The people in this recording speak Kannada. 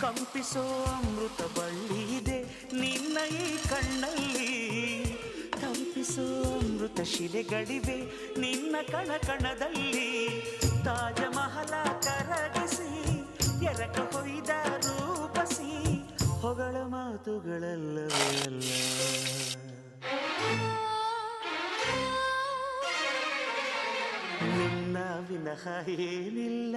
ಕಂಪಿಸೋ ಅಮೃತ ಬಳ್ಳಿದೆ ನಿನ್ನ ಈ ಕಣ್ಣಲ್ಲಿ, ಕಂಪಿಸೋ ಅಮೃತ ಶಿಲೆಗಳಿವೆ ನಿನ್ನ ಕಣ ಕಣದಲ್ಲಿ. ತಾಜ ಮಹಲ ಕರಗಿಸಿ ಎರಕ ಹೊಯ್ದ ರೂಪಸಿ ಹೊಗಳ ಮಾತುಗಳಲ್ಲವೇ ಅಲ್ಲ. ನಿನ್ನ ವಿನಃ ಏನಿಲ್ಲ.